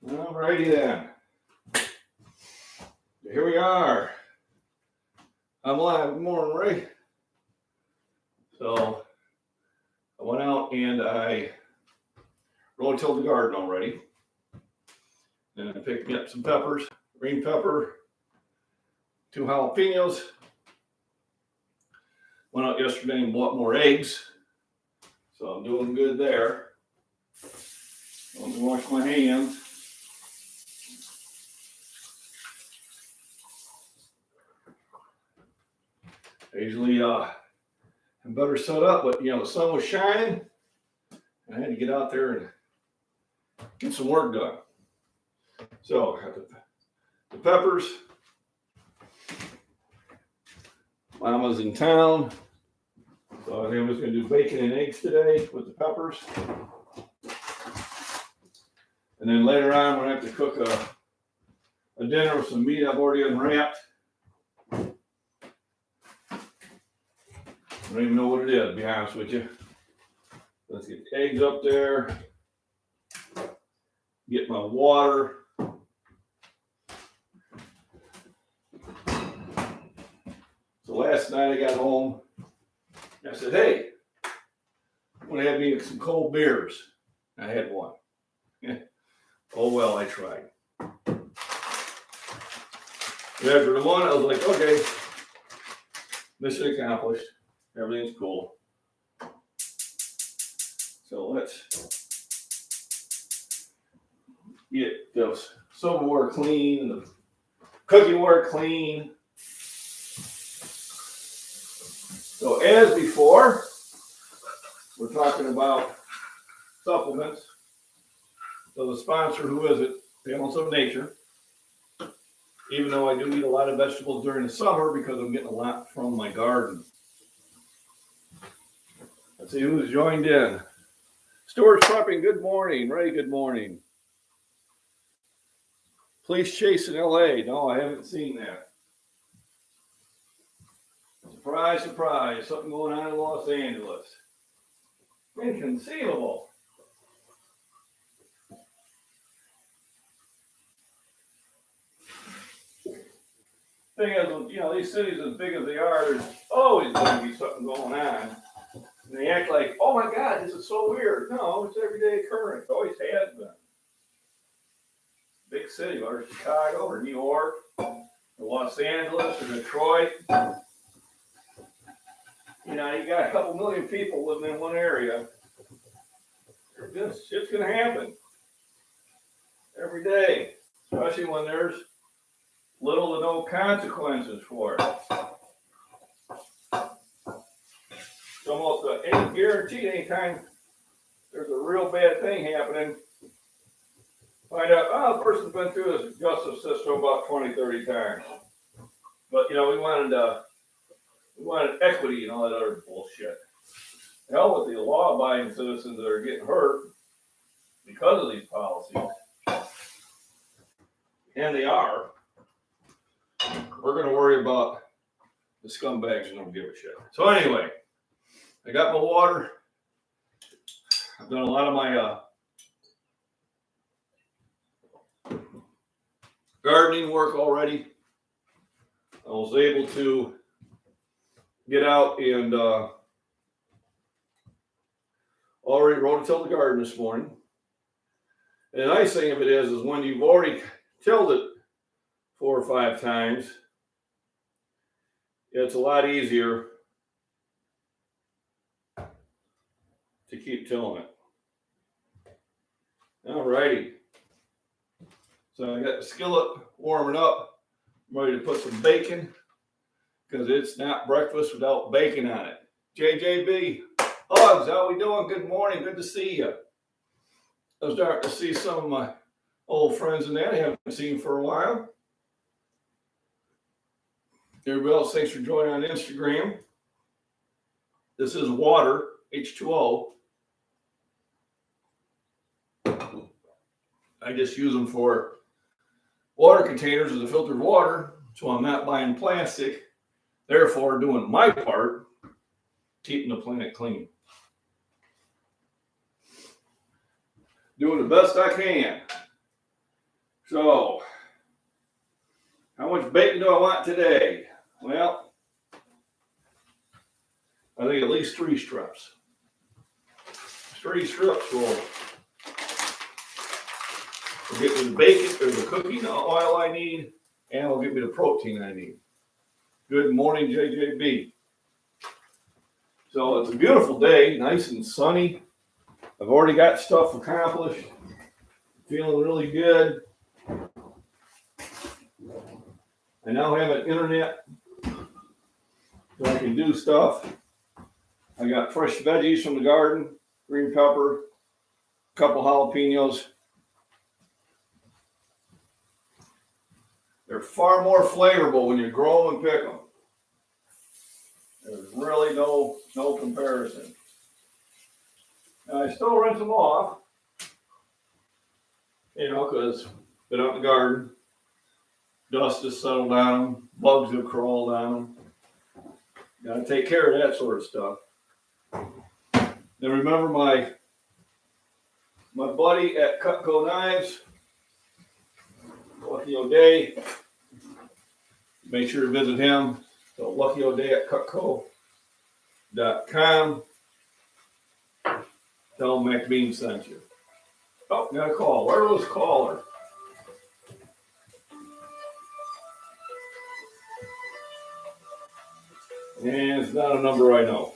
Alrighty then. Here we are. I'm live. Good morning, Ray. So I went out and I rototilled the garden already. And I picked up some peppers, green pepper, 2 jalapenos. Went out yesterday and bought more eggs. So I'm doing good there. I'm gonna wash my hands. Usually I'm better set up, but the sun was shining and I had to get out there and get some work done. So I got the peppers. Mama's in town, so I think I'm just going to do bacon and eggs today with the peppers. And then later on, I'm going to have to cook a dinner with some meat I've already unwrapped. I don't even know what it is, to be honest with you. Let's get the eggs up there. Get my water. So last night I got home. I said, hey, I'm going to have me some cold beers. I had one. Oh, well, I tried. And after the one, I was like, okay, mission accomplished. Everything's cool. So let's get the silverware clean and the cookieware clean. So as before, we're talking about supplements. So the sponsor, who is it? Balance of Nature. Even though I do eat a lot of vegetables during the summer because I'm getting a lot from my garden. Let's see who's joined in. Stuart's prepping. Good morning. Ray, good morning. Police chase in LA. No, I haven't seen that. Surprise, surprise. Something going on in Los Angeles. Inconceivable. Thing is, these cities as big as they are, there's always going to be something going on. And they act like, oh my God, this is so weird. No, it's everyday occurrence. It always has been. Big city, whether it's Chicago or New York, or Los Angeles or Detroit. You got a couple million people living in one area. Shit's going to happen every day, especially when there's little to no consequences for it. It's almost any guaranteed anytime there's a real bad thing happening, find out, the person's been through this justice system about 20, 30 times. But, we wanted equity and all that other bullshit. Hell with the law-abiding citizens that are getting hurt because of these policies. And they are. We're going to worry about the scumbags who don't give a shit. So anyway, I got my water. I've done a lot of my gardening work already. I was able to get out and already rototill the garden this morning. And the nice thing of it is when you've already tilled it 4 or 5 times, it's a lot easier to keep tilling it. Alrighty. So I got the skillet warming up. I'm ready to put some bacon because it's not breakfast without bacon on it. JJB, Hugs, how we doing? Good morning. Good to see you. I was starting to see some of my old friends in there I haven't seen for a while. Everybody else, thanks for joining on Instagram. This is water, H2O. I just use them for water containers as a filtered water, so I'm not buying plastic, therefore doing my part, keeping the planet clean. Doing the best I can. So, how much bacon do I want today? Well, I think at least 3 strips. 3 strips will get me the bacon or the cooking oil I need, and will give me the protein I need. Good morning, JJB. So it's a beautiful day, nice and sunny. I've already got stuff accomplished. Feeling really good. I now have an internet so I can do stuff. I got fresh veggies from the garden, green pepper, a couple jalapenos. They're far more flavorful when you grow them and pick them. There's really no comparison. Now, I still rinse them off, because been out in the garden, dust has settled on them, bugs have crawled on them. Got to take care of that sort of stuff. Then remember my buddy at Cutco Knives, Lucky O'Day. Make sure to visit him. So Lucky O'Day at Cutco.com. Tell him MacBean sent you. Oh, got a call. Where was caller? And it's not a number I know.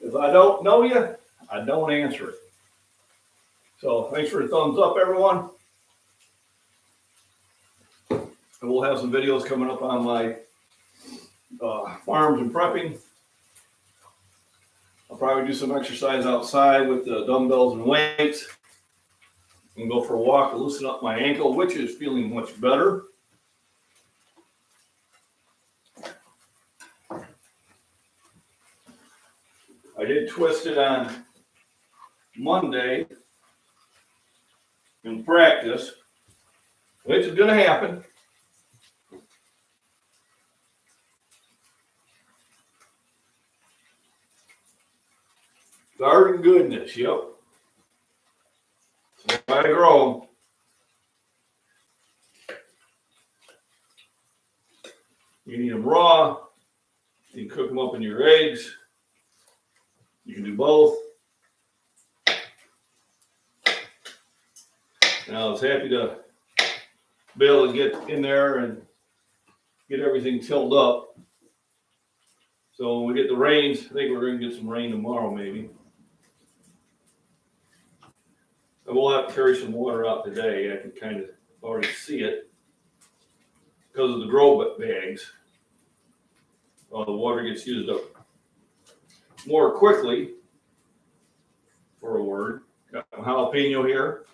If I don't know you, I don't answer it. So thanks for the thumbs up, everyone. And we'll have some videos coming up on my farms and prepping. I'll probably do some exercise outside with the dumbbells and weights. And go for a walk to loosen up my ankle, which is feeling much better. I did twist it on Monday in practice, which is going to happen. Garden goodness, yep. So I grow. You need them raw. You can cook them up in your eggs. You can do both. And I was happy to be able to get in there and get everything tilled up. So when we get the rains, I think we're going to get some rain tomorrow maybe. And we'll have to carry some water out today. I can kind of already see it because of the grow bags. The water gets used up more quickly, for a word. Got a jalapeno here.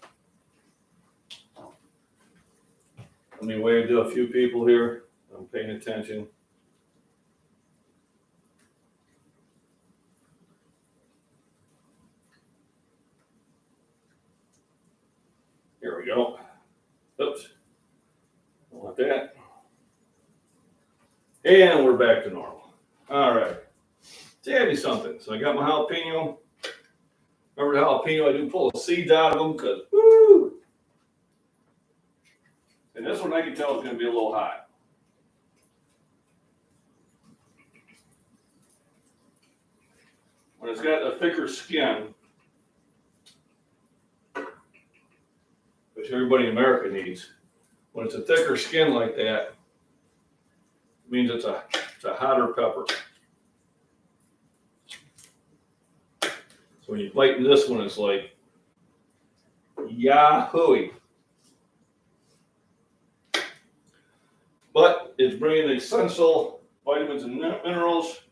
Let me wave to a few people here. I'm paying attention. Here we go. Oops. Don't want that. And we're back to normal. All right. Tell me something. So I got my jalapeno. Remember the jalapeno? I do pull the seeds out of them because, woo! And this one I can tell is going to be a little hot. When it's got a thicker skin, which everybody in America needs, when it's a thicker skin like that, it means it's a hotter pepper. So when you bite into this one, it's like, yahoo! But it's bringing essential vitamins and minerals,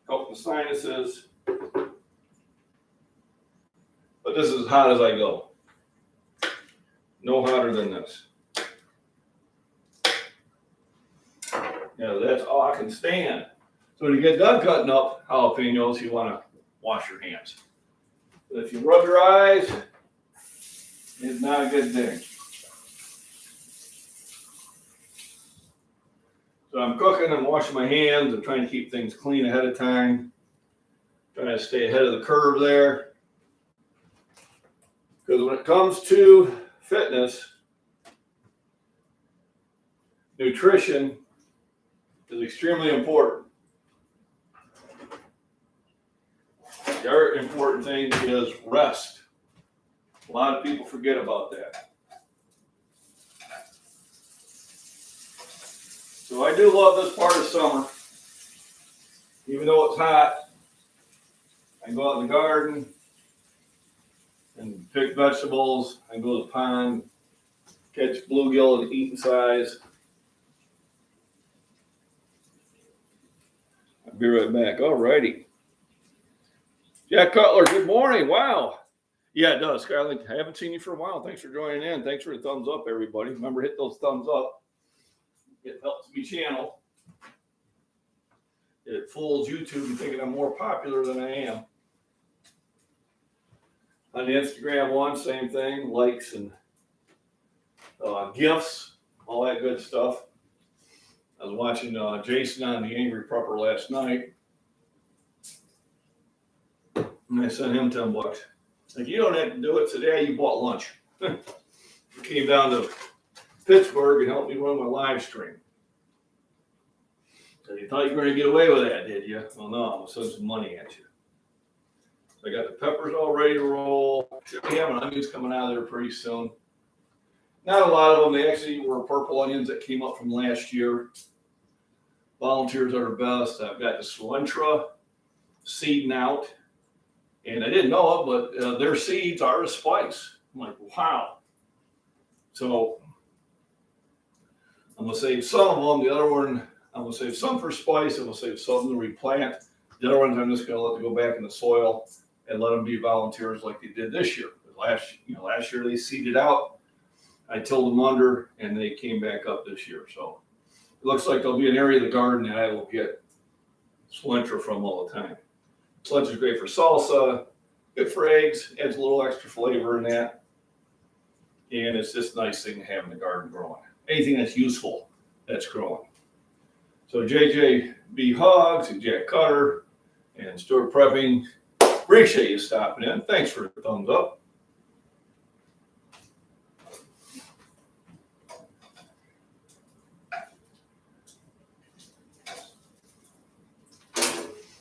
helping sinuses. But this is as hot as I go. No hotter than this. That's all I can stand. So when you get done cutting up jalapenos, you want to wash your hands. But if you rub your eyes, it's not a good thing. So I'm cooking and washing my hands. I'm trying to keep things clean ahead of time. Trying to stay ahead of the curve there. Because when it comes to fitness, nutrition is extremely important. The other important thing is rest. A lot of people forget about that. So I do love this part of summer. Even though it's hot, I go out in the garden and pick vegetables. I go to the pond, catch bluegill and eating size. I'll be right back. All righty. Jack Cutler, good morning. Wow. Yeah, it does. Skyline, I haven't seen you for a while. Thanks for joining in. Thanks for the thumbs up, everybody. Remember, hit those thumbs up. It helps me channel. It fools YouTube and thinking I'm more popular than I am. On the Instagram one, same thing, likes and gifts, all that good stuff. I was watching Jason on The Angry Prepper last night, and I sent him $10. Like, you don't have to do it today. You bought lunch. He came down to Pittsburgh and helped me run my live stream. So you thought you were going to get away with that, did you? Well, no, I'm going to send some money at you. So I got the peppers all ready to roll. Should be having onions coming out of there pretty soon. Not a lot of them. They actually were purple onions that came up from last year. Volunteers are the best. I've got the cilantro seeding out. And I didn't know it, but their seeds are a spice. I'm like, wow. So I'm going to save some of them. The other one, I'm going to save some for spice. I'm going to save some to replant. The other ones, I'm just going to let them go back in the soil and let them be volunteers like they did this year. Last year they seeded out. I tilled them under, and they came back up this year. So it looks like there'll be an area of the garden that I will get cilantro from all the time. Cilantro is great for salsa, good for eggs, adds a little extra flavor in that. And it's just a nice thing to have in the garden growing. Anything that's useful, that's growing. So JJB Hogs and Jack Cutter and Stuart Prepping, appreciate you stopping in. Thanks for the thumbs up.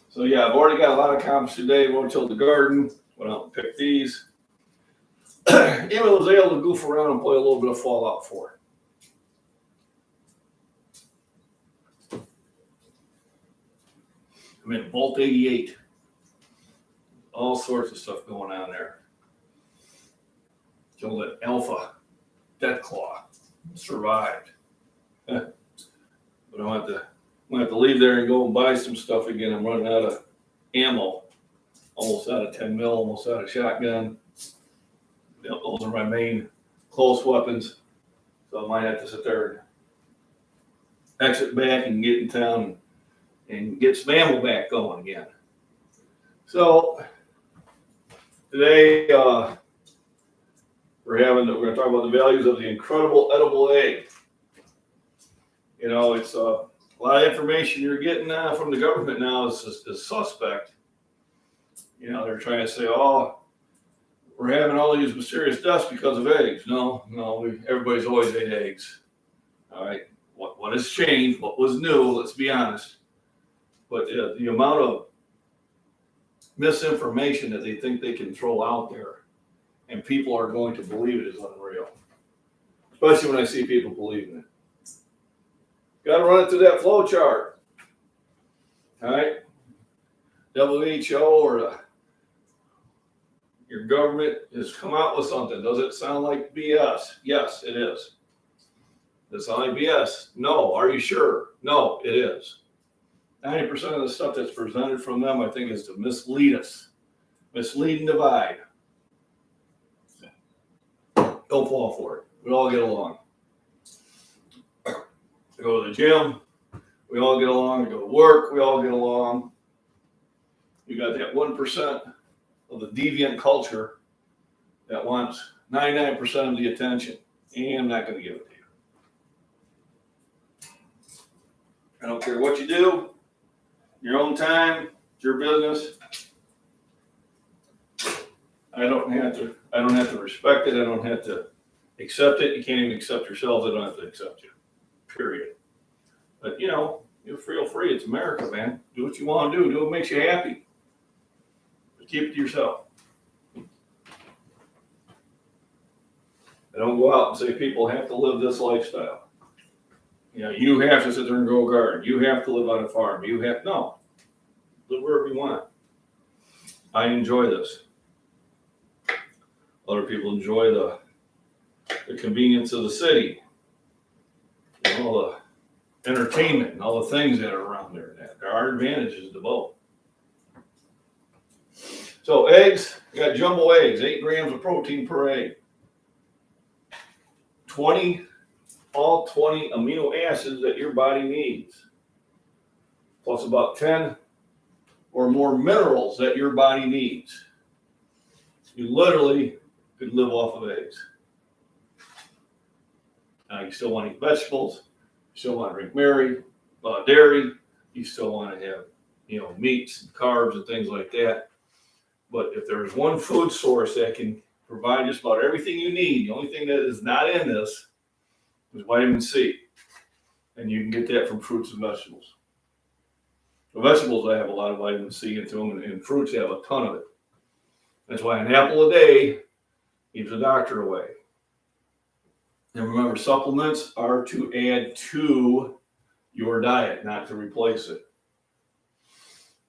So yeah, I've already got a lot of comments today. Won't till the garden. Went out and picked these. Even was able to goof around and play a little bit of Fallout 4. I'm in Vault 88. All sorts of stuff going on there. Killed that Alpha Deathclaw. Survived. But I want to leave there and go and buy some stuff again. I'm running out of ammo. Almost out of 10 mil, almost out of shotgun. Those are my main close weapons. So I might have to sit there and exit back and get in town and get some ammo back going again. So today we're going to talk about the values of the incredible edible egg. You know, it's a lot of information you're getting from the government now is suspect. You know, they're trying to say, oh, we're having all these mysterious deaths because of eggs. No, everybody's always ate eggs. All right, what has changed? What was new? Let's be honest. But the amount of misinformation that they think they can throw out there, and people are going to believe it, is unreal. Especially when I see people believing it. Got to run it through that flow chart. All right, WHO or your government has come out with something. Does it sound like BS? Yes, it is. Does it sound like BS? No. Are you sure? No, it is. 90% of the stuff that's presented from them, I think, is to mislead us. Mislead and divide. Don't fall for it. We all get along. I go to the gym. We all get along. I go to work. We all get along. You got that 1% of the deviant culture that wants 99% of the attention. And I'm not going to give it to you. I don't care what you do. Your own time. It's your business. I don't have to respect it. I don't have to accept it. You can't even accept yourselves. I don't have to accept you. Period. But you feel free. It's America, man. Do what you want to do. Do what makes you happy. But keep it to yourself. I don't go out and say people have to live this lifestyle. You have to sit there and grow a garden. You have to live on a farm. No. Live wherever you want. I enjoy this. Other people enjoy the convenience of the city, all the entertainment and all the things that are around there. There are advantages to both. So eggs, you got jumbo eggs, 8 grams of protein per egg. 20 amino acids that your body needs, plus about 10 or more minerals that your body needs. You literally could live off of eggs. You still want to eat vegetables, you still want to drink dairy, you still want to have, meats and carbs and things like that. But if there's one food source that can provide just about everything you need, the only thing that is not in this is vitamin C. And you can get that from fruits and vegetables. The vegetables, I have a lot of vitamin C into them, and fruits have a ton of it. That's why an apple a day keeps the doctor away. And remember, supplements are to add to your diet, not to replace it.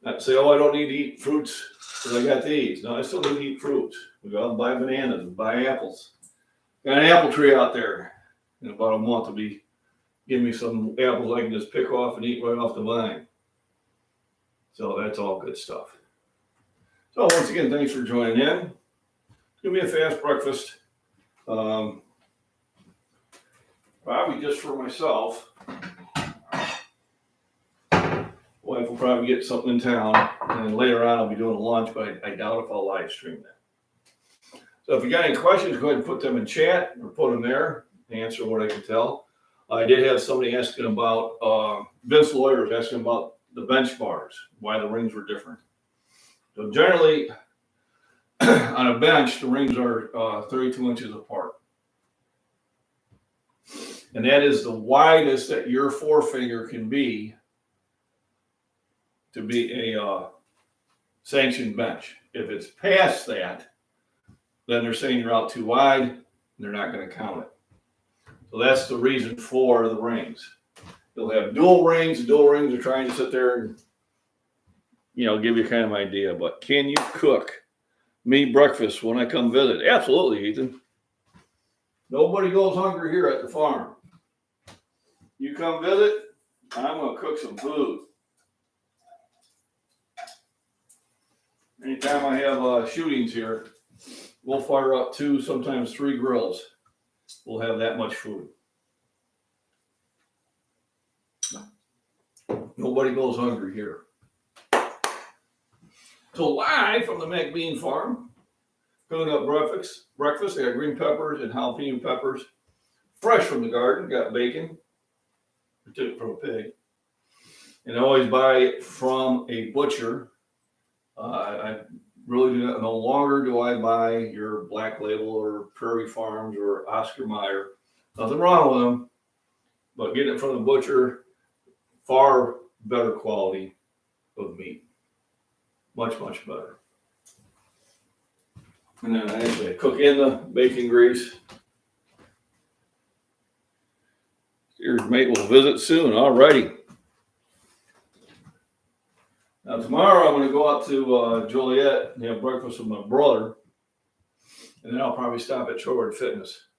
Not to say, I don't need to eat fruits because I got these. No, I still need to eat fruits. We go out and buy bananas and buy apples. Got an apple tree out there. In about a month, will be give me some apples I can just pick off and eat right off the vine. So that's all good stuff. So once again, thanks for joining in. It's going to be a fast breakfast. Probably just for myself. Wife will probably get something in town. And then later on, I'll be doing a lunch, but I doubt if I'll live stream that. So if you got any questions, go ahead and put them in chat or put them there. Answer what I can tell. I did have somebody asking about, Vince Lawyer was asking about the bench bars, why the rings were different. So generally, on a bench, the rings are 32 inches apart. And that is the widest that your forefinger can be to be a sanctioned bench. If it's past that, then they're saying you're out too wide, and they're not going to count it. So that's the reason for the rings. They'll have dual rings. The dual rings are trying to sit there and, give you kind of an idea. But can you cook me breakfast when I come visit? Absolutely, Ethan. Nobody goes hungry here at the farm. You come visit, I'm going to cook some food. Anytime I have shootings here, we'll fire up 2, sometimes 3 grills. We'll have that much food. Nobody goes hungry here. So live from the MacBean farm, cooking up breakfast. I got green peppers and jalapeno peppers, fresh from the garden. Got bacon. I took it from a pig. And I always buy it from a butcher. I really do not. No longer do I buy your Black Label or Prairie Farms or Oscar Mayer. Nothing wrong with them, but getting it from the butcher, far better quality of meat. Much, much better. And then I cook in the bacon grease. Your mate will visit soon. All righty. Now tomorrow I'm going to go out to Joliet and have breakfast with my brother. And then I'll probably stop at Shoreward Fitness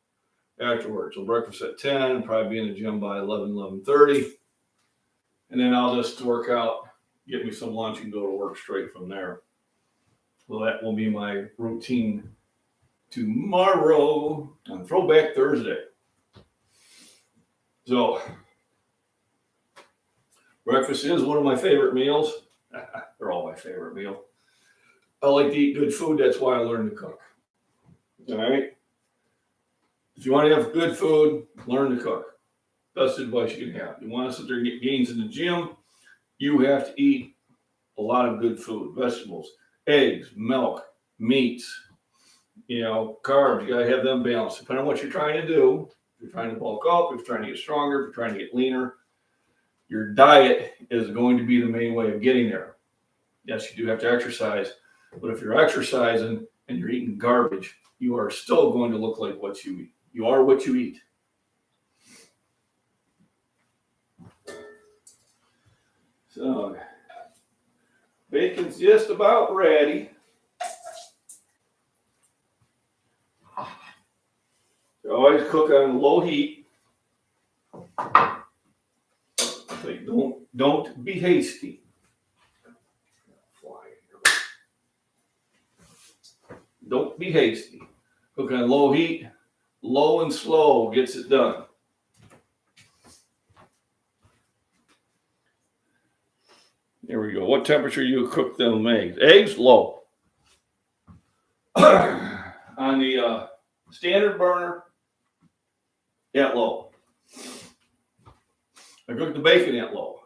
afterwards. So breakfast at 10, probably be in the gym by 11:30. And then I'll just work out, get me some lunch, and go to work straight from there. Well, that will be my routine tomorrow on Throwback Thursday. So breakfast is one of my favorite meals. They're all my favorite meal. I like to eat good food. That's why I learned to cook. All right. If you want to have good food, learn to cook. Best advice you can have. You want to sit there and get gains in the gym, you have to eat a lot of good food, vegetables, eggs, milk, meats. carbs, you gotta have them balanced. Depending on what you're trying to do. If you're trying to bulk up, if you're trying to get stronger, if you're trying to get leaner, your diet is going to be the main way of getting there. Yes, you do have to exercise, but if you're exercising and you're eating garbage, you are still going to look like what you eat. You are what you eat. So, bacon's just about ready. You always cook on low heat. Like don't be hasty. Don't be hasty. Cook on low heat. Low and slow gets it done. There we go. What temperature you cook them eggs? Eggs, low. On the standard burner, at low. I cook the bacon at low.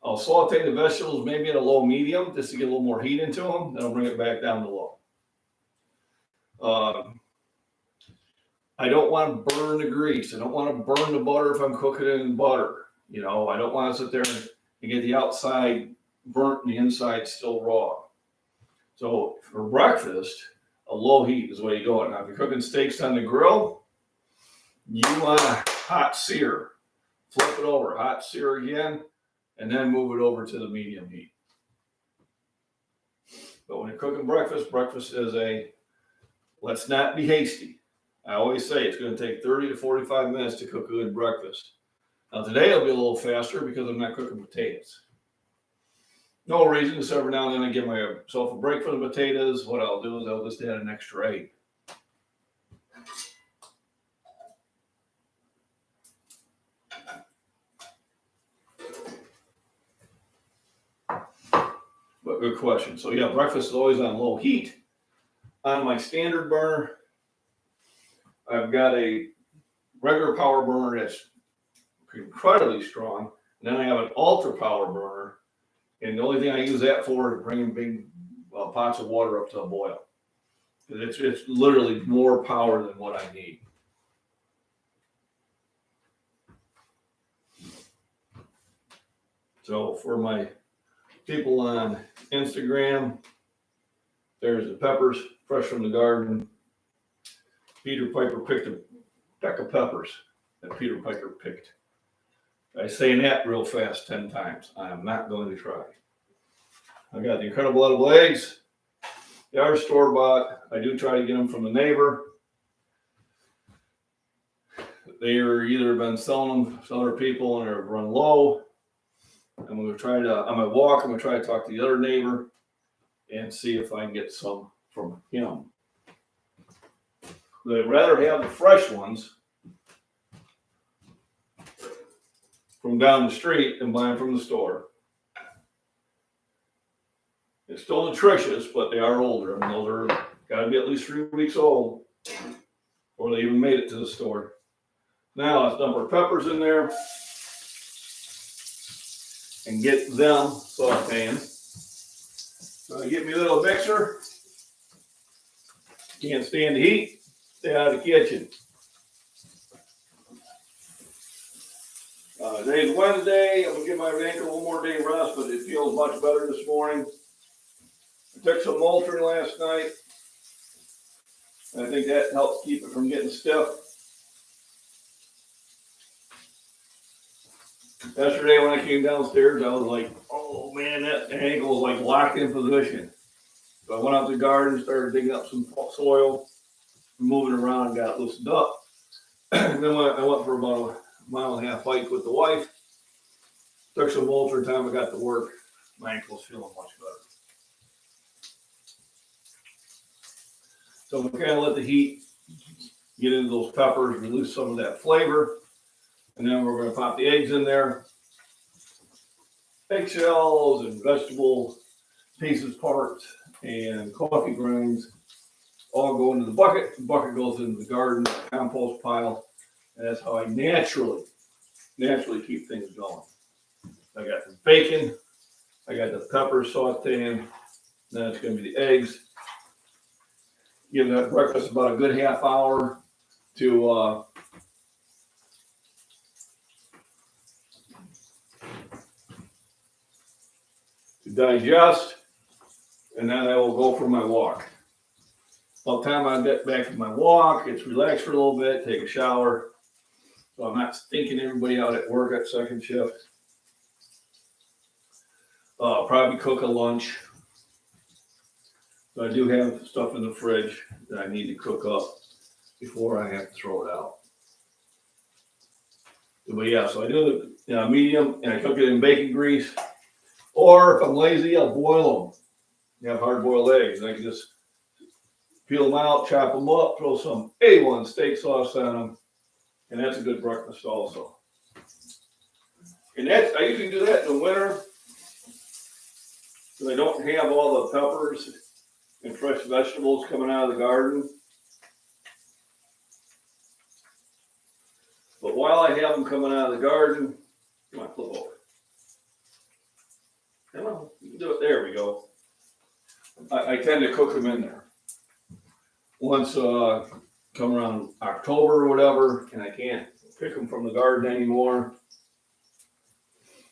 I'll saute the vegetables maybe at a low medium just to get a little more heat into them. Then I'll bring it back down to low. I don't want to burn the grease. I don't want to burn the butter if I'm cooking it in butter. I don't want to sit there and get the outside burnt and the inside still raw. So for breakfast, a low heat is the way you go. Now, if you're cooking steaks on the grill, you want a hot sear. Flip it over, hot sear again, and then move it over to the medium heat. But when you're cooking breakfast is let's not be hasty. I always say it's going to take 30 to 45 minutes to cook a good breakfast. Now today it'll be a little faster because I'm not cooking potatoes. No reason, just every now and then I give myself a break from the potatoes. What I'll do is I'll just add an extra egg. But good question. So yeah, breakfast is always on low heat. On my standard burner, I've got a regular power burner that's incredibly strong. And then I have an ultra power burner. And the only thing I use that for is bringing big pots of water up to a boil. Because it's literally more power than what I need. So for my people on Instagram, there's the peppers fresh from the garden. Peter Piper picked a peck of peppers that Peter Piper picked. I say that real fast 10 times. I am not going to try. I got the incredible edible eggs. They are store-bought. I do try to get them from the neighbor. They're either been selling them to other people and have run low. I'm going to try to, on my walk, I'm going to try to talk to the other neighbor and see if I can get some from him. They'd rather have the fresh ones from down the street than buy them from the store. It's still nutritious, but they are older. I mean, those are got to be at least 3 weeks old, or they even made it to the store. Now let's dump our peppers in there and get them sauteing. So get me a little mixer. Can't stand the heat. Stay out of the kitchen. Today's Wednesday. I'm going to give my ankle one more day rest, but it feels much better this morning. I took some Motrin last night. I think that helps keep it from getting stiff. Yesterday when I came downstairs, I was like, oh man, that ankle was like locked in position. So I went out to the garden, started digging up some soil, moving around, and got it loosened up. And then I went for about a mile and a half hike with the wife. Took some Motrin. Time I got to work, my ankle was feeling much better. So we kind of let the heat get into those peppers, release some of that flavor. And then we're going to pop the eggs in there. Eggshells and vegetable pieces, parts, and coffee grinds all go into the bucket. The bucket goes into the garden, the compost pile. And that's how I naturally keep things going. I got the bacon. I got the peppers sauteing. Then it's going to be the eggs. give that breakfast about a good half hour to digest, and then I will go for my walk. By the time I get back from my walk, it's relaxed for a little bit, take a shower, so I'm not stinking everybody out at work at second shift. Probably cook a lunch. So I do have stuff in the fridge that I need to cook up before I have to throw it out. But yeah, so I do the medium, and I cook it in bacon grease. Or if I'm lazy, I'll boil them. You have hard-boiled eggs, and I can just peel them out, chop them up, throw some A1 steak sauce on them, and that's a good breakfast also. And I usually do that in the winter, because I don't have all the peppers and fresh vegetables coming out of the garden. But while I have them coming out of the garden, come on, flip over. Come on, you can do it. There we go. I tend to cook them in there. Once come around October or whatever, and I can't pick them from the garden anymore,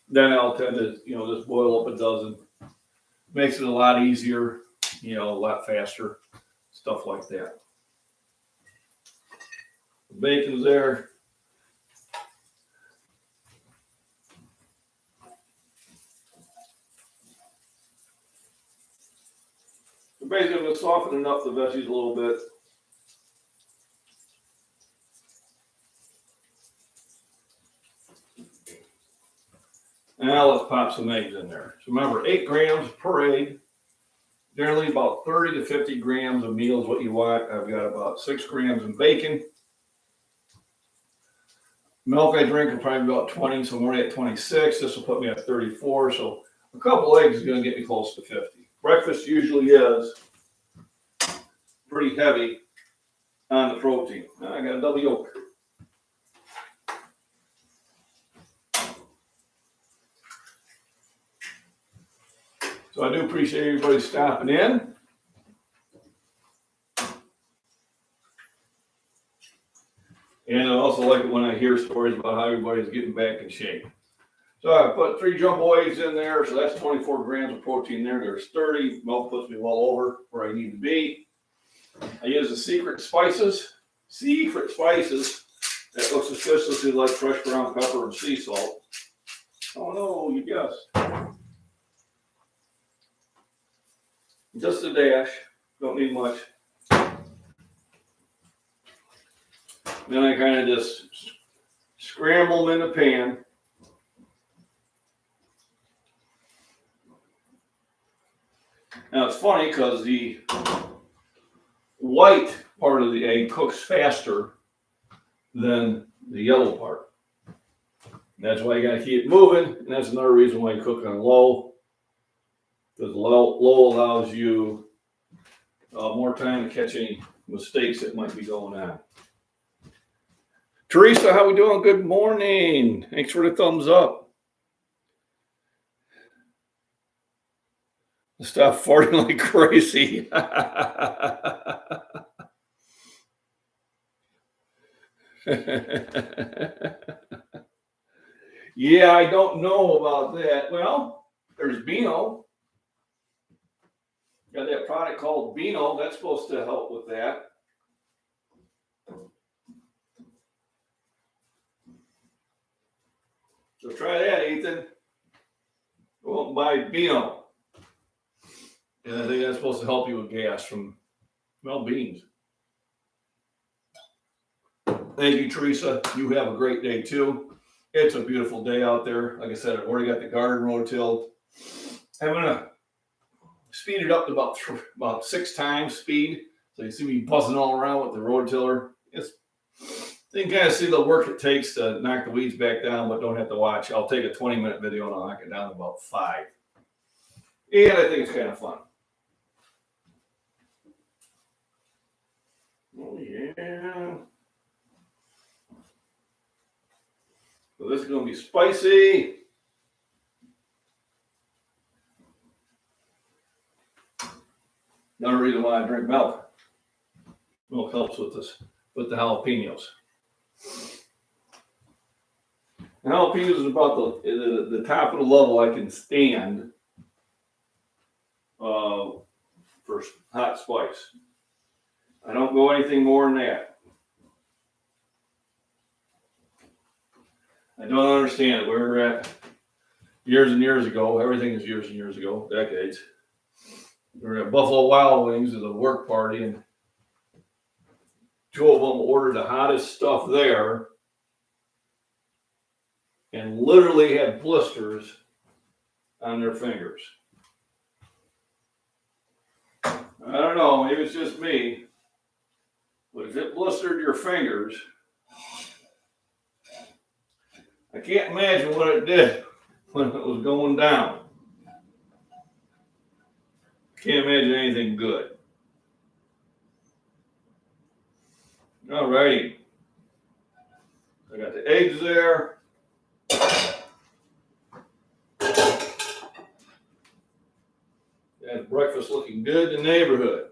then I'll tend to, just boil up a dozen. Makes it a lot easier, a lot faster, stuff like that. The bacon's there. So basically, I'm going to soften up the veggies a little bit. Now let's pop some eggs in there. So remember, 8 grams per egg. Generally about 30 to 50 grams of meal is what you want. I've got about 6 grams of bacon. Milk I drink is probably about 20, so I'm already at 26. This will put me at 34. So a couple eggs is going to get me close to 50. Breakfast usually is pretty heavy on the protein. Now I got a double yolk. So I do appreciate everybody stopping in. And I also like it when I hear stories about how everybody's getting back in shape. So I put 3 jumbo eggs in there, so that's 24 grams of protein there. There's 30. Milk puts me well over where I need to be. I use the secret spices. That look suspiciously like fresh ground pepper and sea salt. Oh no, you guessed. Just a dash. Don't need much. Then I kind of just scramble them in the pan. Now it's funny because the white part of the egg cooks faster than the yellow part. And that's why you got to keep it moving. And that's another reason why you cook on low. Because low allows you more time to catch any mistakes that might be going on. Teresa, how we doing? Good morning. Thanks for the thumbs up. Stop farting like crazy. Yeah, I don't know about that. Well, there's Beano. Got that product called Beano. That's supposed to help with that. So try that, Ethan. Go out and buy Beano. And I think that's supposed to help you with gas from, beans. Thank you, Teresa. You have a great day, too. It's a beautiful day out there. Like I said, I've already got the garden rototilled. I'm going to speed it up to about 6 times speed. So you see me buzzing all around with the rototiller. You can kind of see the work it takes to knock the weeds back down, but don't have to watch. I'll take a 20-minute video and I'll knock it down to about 5. And I think it's kind of fun. Oh, yeah. So this is going to be spicy. Another reason why I drink milk. Milk helps with this, with the jalapenos. The jalapenos is about the top of the level I can stand for hot spice. I don't go anything more than that. I don't understand it. We were at years and years ago. Everything is years and years ago, decades. We were at Buffalo Wild Wings at a work party, and two of them ordered the hottest stuff there and literally had blisters on their fingers. I don't know, maybe it's just me, but if it blistered your fingers, I can't imagine what it did when it was going down. I can't imagine anything good. All righty. I got the eggs there. Got breakfast looking good in the neighborhood.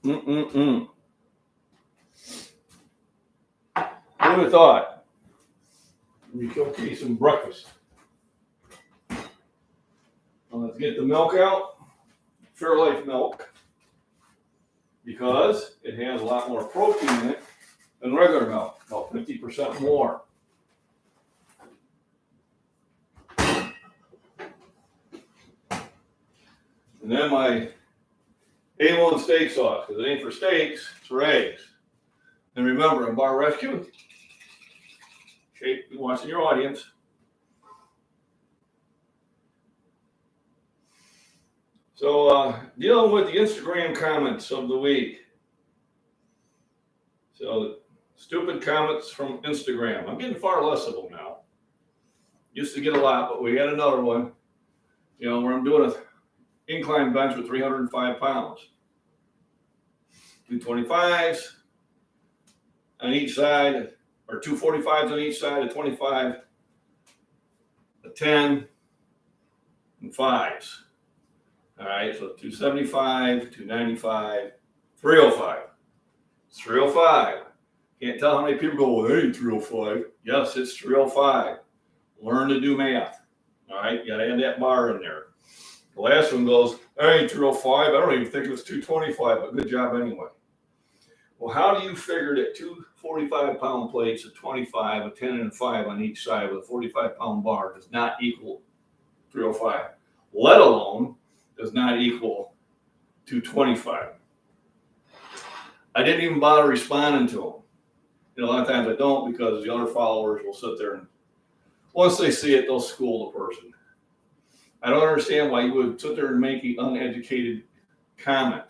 Who would have thought? We cook some breakfast. Well, let's get the milk out. Fairlife milk, because it has a lot more protein in it than regular milk, about 50% more. And then my A1 steak sauce, because it ain't for steaks, it's for eggs. And remember, in Bar Rescue, Kate, watching your audience. So, dealing with the Instagram comments of the week. So, stupid comments from Instagram. I'm getting far less of them now. Used to get a lot, but we got another one. You know, where I'm doing an incline bench with 305 pounds. 225s on each side, or 245s on each side, a 25, a 10, and 5s. All right, so 275, 295, 305. It's 305. Can't tell how many people go, well, that ain't 305. Yes, it's 305. Learn to do math. All right, you gotta add that bar in there. The last one goes, that ain't 305. I don't even think it was 225, but good job anyway. Well, how do you figure that two 45-pound plates, a 25, a 10, and a 5 on each side with a 45-pound bar does not equal 305, let alone does not equal 225? I didn't even bother responding to them. You know, a lot of times I don't, because the other followers will sit there and once they see it, they'll school the person. I don't understand why you would sit there and make an uneducated comment.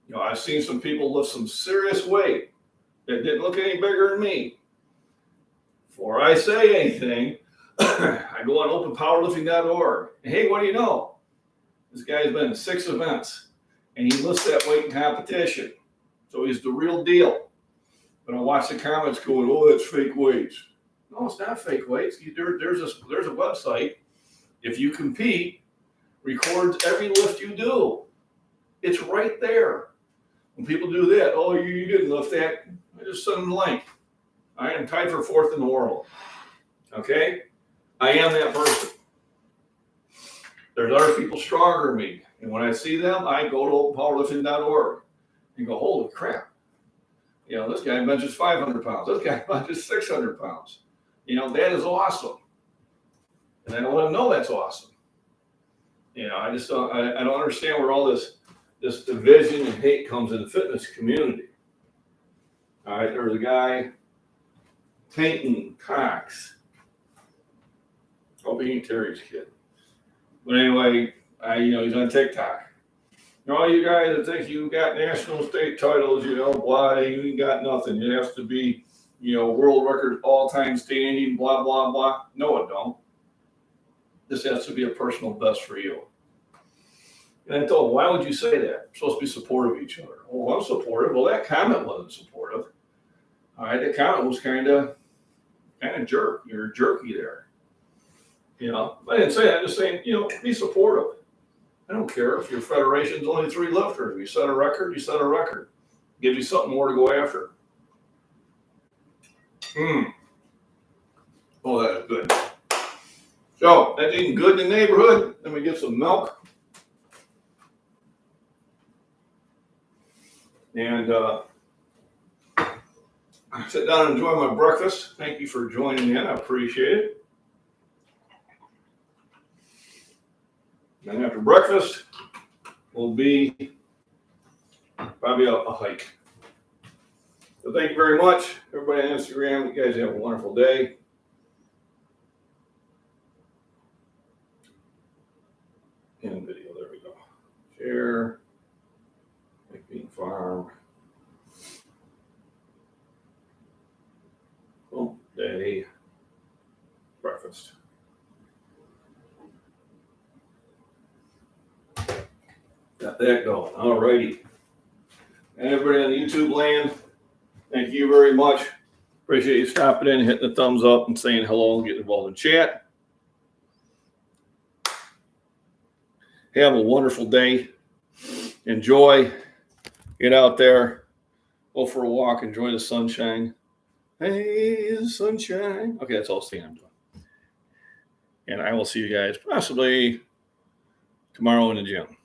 You know, I've seen some people lift some serious weight that didn't look any bigger than me. Before I say anything, I go on openpowerlifting.org. And hey, what do you know? This guy's been in 6 events, and he lifts that weight in competition. So he's the real deal. But I watch the comments going, oh, that's fake weights. No, it's not fake weights. There's a website. If you compete, records every lift you do. It's right there. When people do that, oh, you didn't lift that, I just send them the link. I am tied for 4th in the world. Okay? I am that person. There's other people stronger than me. And when I see them, I go to openpowerlifting.org and go, holy crap. You know, this guy benches 500 pounds. This guy benches 600 pounds. You know, that is awesome. And I don't let them know that's awesome. You know, I just don't, I don't understand where all this division and hate comes in the fitness community. All right, there's a guy, Peyton Cox. Hope he ain't Terry's kid. But anyway, he's on TikTok. You know, all you guys that think you got national state titles, you know, why you ain't got nothing. It has to be, you know, world record all-time standing, blah, blah, blah. No, it don't. This has to be a personal best for you. And I told him, why would you say that? We're supposed to be supportive of each other. Oh, I'm supportive. Well, that comment wasn't supportive. All right, that comment was kind of jerk. You're jerky there. You know, I didn't say that. I'm just saying, you know, be supportive. I don't care if your federation's only 3 lifters. If you set a record, you set a record. Gives you something more to go after. Oh, that is good. So, that's eating good in the neighborhood. Then we get some milk. And sit down and enjoy my breakfast. Thank you for joining in. I appreciate it. And after breakfast will be probably a hike. So thank you very much, everybody on Instagram. You guys have a wonderful day. And video, there we go. Share. MacBean Farm. Hump Day Breakfast. Got that going. All righty. And everybody on YouTube land, thank you very much. Appreciate you stopping in, hitting the thumbs up, and saying hello and getting involved in chat. Have a wonderful day. Enjoy. Get out there. Go for a walk. Enjoy the sunshine. Hey, the sunshine. Okay, that's all Stan I'm doing. And I will see you guys possibly tomorrow in the gym.